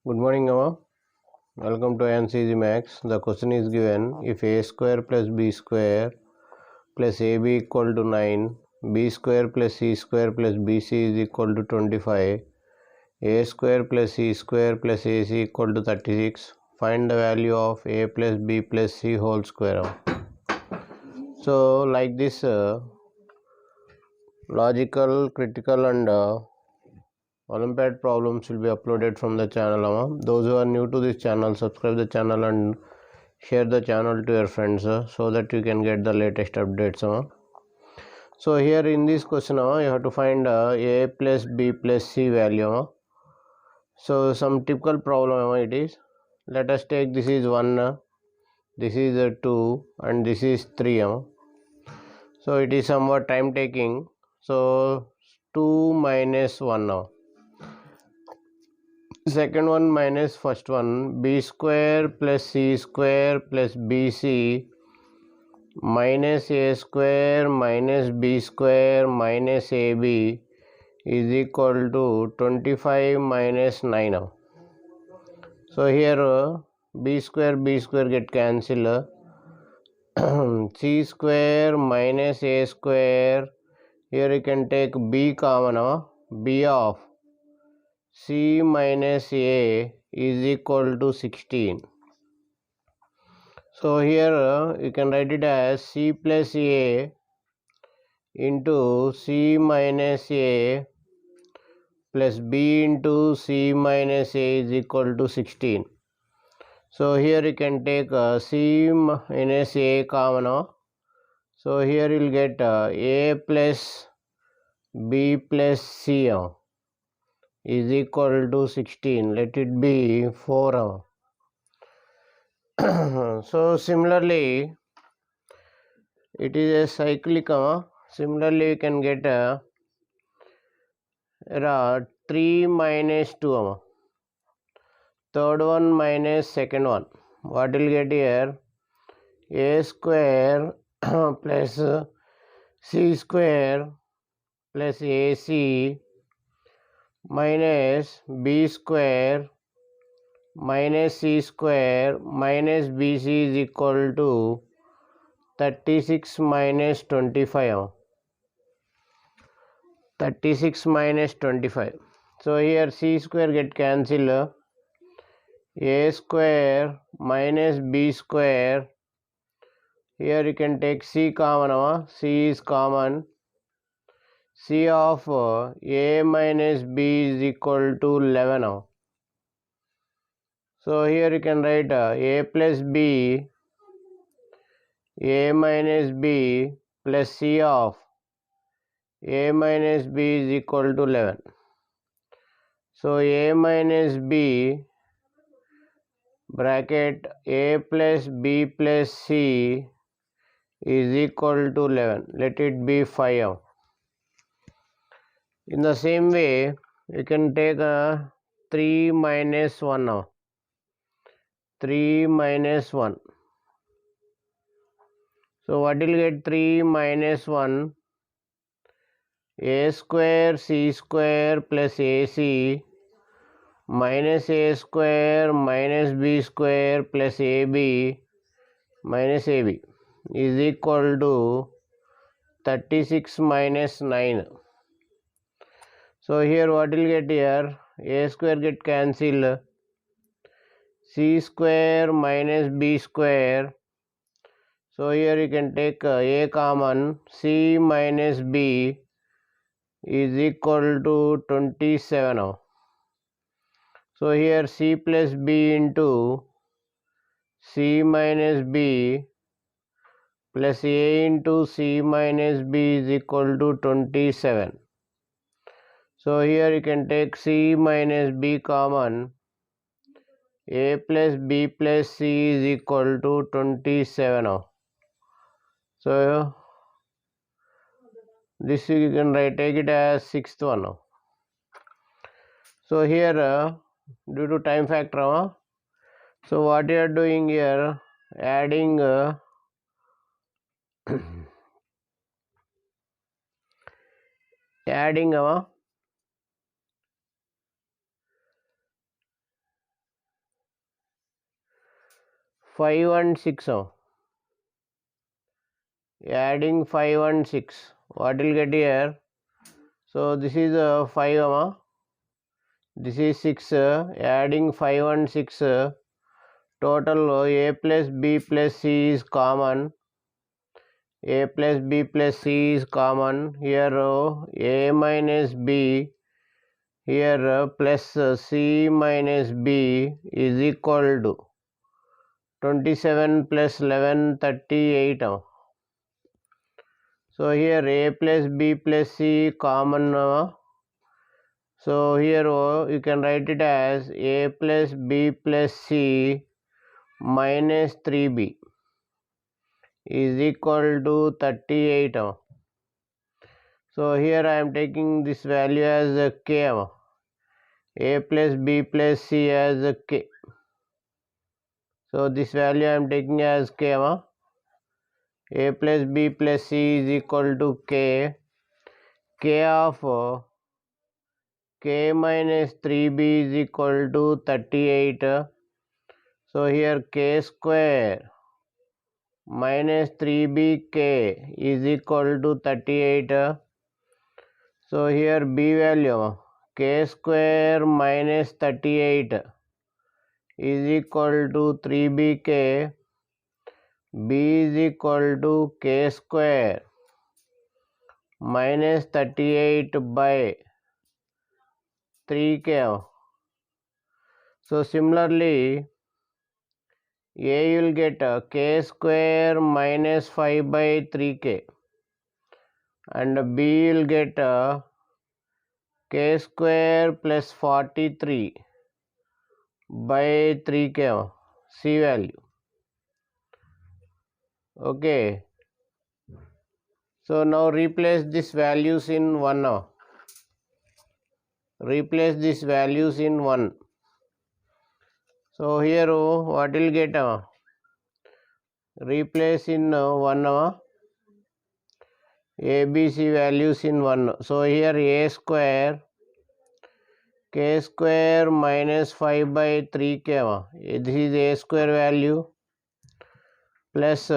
Good morning, Amma. Welcome to AyaansEasyMath. The question is given: if a square plus b square plus ab equal to 9, b square plus c square plus bc is equal to 25, a square plus c square plus ac equal to 36, find the value of a plus b plus c whole square. So like this logical, critical and Olympiad problems will be uploaded from the channel. Those who are new to this channel, subscribe the channel and share the channel to your friends so that you can get the latest updates. So here in this question you have to find a plus b plus c value. So some typical problem it is. Let us take this is 1, this is 2 and this is 3. So it is somewhat time taking. So 2 minus 1 now. Second one minus first one, b square plus c square plus bc minus a square minus b square minus ab is equal to 25 minus 9 now. So here b square get cancelled. C square minus a square, here you can take b common, b of c minus a is equal to 16. So here you can write it as c plus a into c minus a plus b into c minus a is equal to 16. So here you can take c minus a common. So here you will get a plus b plus c is equal to 16. Let it be 4. So similarly it is a cyclic. Similarly you can get 3 minus 2. Third one minus second one. What will get here? A square plus c square plus ac minus b square minus c square minus bc is equal to 36 minus 25. 36 minus 25. So here c square get cancelled. A square minus b square. Here you can take c common. C is common. C of a minus b is equal to 11. So here you can write a plus b, a minus b plus c of a minus b is equal to 11. So a minus b bracket a plus b plus c is equal to 11. Let it be 5. In the same way, you can take 3 minus 1 now. 3 minus 1. So what will get 3 minus 1? A square c square plus ac minus a square minus b square plus ab minus ab is equal to 36 minus 9. So here what will get here? A square get cancelled. C square minus b square. So here you can take a common. C minus b is equal to 27. So here c plus b into c minus b plus a into c minus b is equal to 27. So here you can take c minus b common. A plus b plus c is equal to 27. So this you can take it as 6th one. So here due to time factor, so what you are doing here, adding adding 5 and 6. Adding 5 and 6. What will get here? So this is 5. This is 6. Adding 5 and 6. Total a plus b plus c is common. A plus b plus c is common. Here a minus b. Here plus c minus b is equal to 27 plus 11, 38. So here a plus b plus c common. So here you can write it as a plus b plus c minus 3b is equal to 38. So here I am taking this value as k. A plus b plus c as k. So this value I am taking as k. A plus b plus c is equal to k. K of k minus 3b is equal to 38. So here k square minus 3bk is equal to 38. So here b value k square minus 38 is equal to 3bk. B is equal to k square minus 38 by 3k. So similarly, A will get k square minus 5 by 3k and B will get k square plus 43 by 3k. C value. Okay. So now replace these values in 1 now. Replace these values in 1. So here what will get? Replace in 1. A, B, C values in 1. So here a square k square minus 5 by 3k. This is a square value plus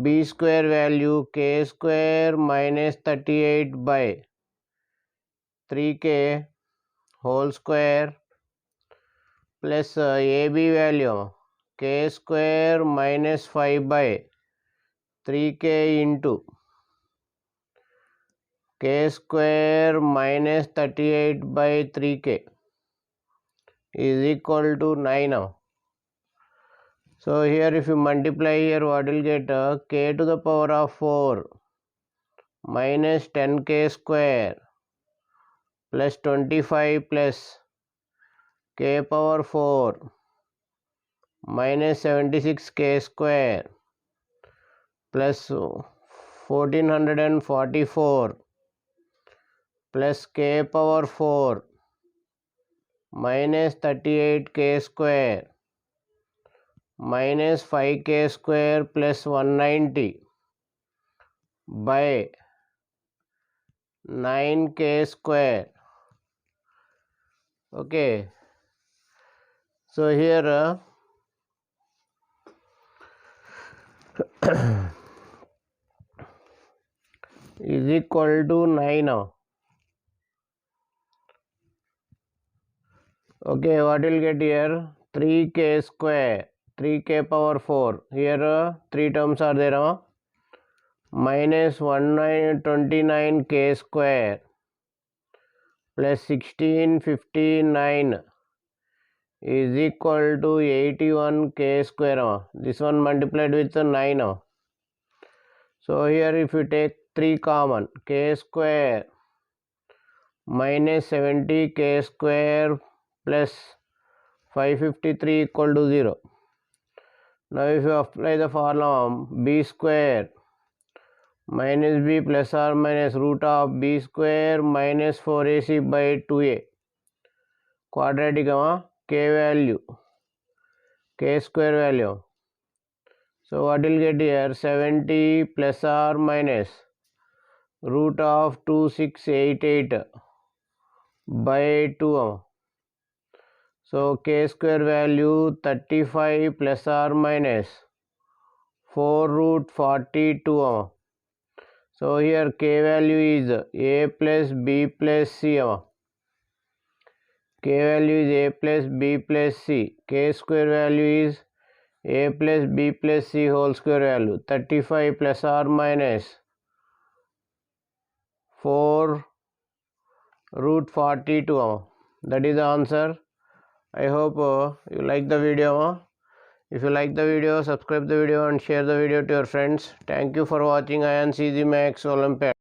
b square value k square minus 38 by 3k whole square plus ab value k square minus 5 by 3k into k square minus 38 by 3k is equal to 9. So here if you multiply here, what will get? K to the power of 4 minus 10k square plus 25 plus k power 4 minus 76k square plus 1444 plus k power 4 minus 38k square minus 5k square plus 190 by 9k square. Okay. So here is equal to 9. Okay, what will get here? 3k square, 3k power 4. Here 3 terms are there. Minus 29k square plus 1659 is equal to 81k square. This one multiplied with 9. So here if you take 3 common, k square minus 70k square plus 553 equal to 0. Now if you apply the formula b square minus b plus or minus root of b square minus 4ac by 2a quadratic k value, k square value. So what will get here? 70 plus or minus root of 2688 by 2. So k square value 35 plus or minus 4 root 42. So here k value is a plus b plus c. K value is a plus b plus c. K square value is a plus b plus c whole square value. 35 plus or minus 4 root 42. That is the answer. I hope you like the video. If you like the video, subscribe the video and share the video to your friends. Thank you for watching AyaansEasyMath Olympiad.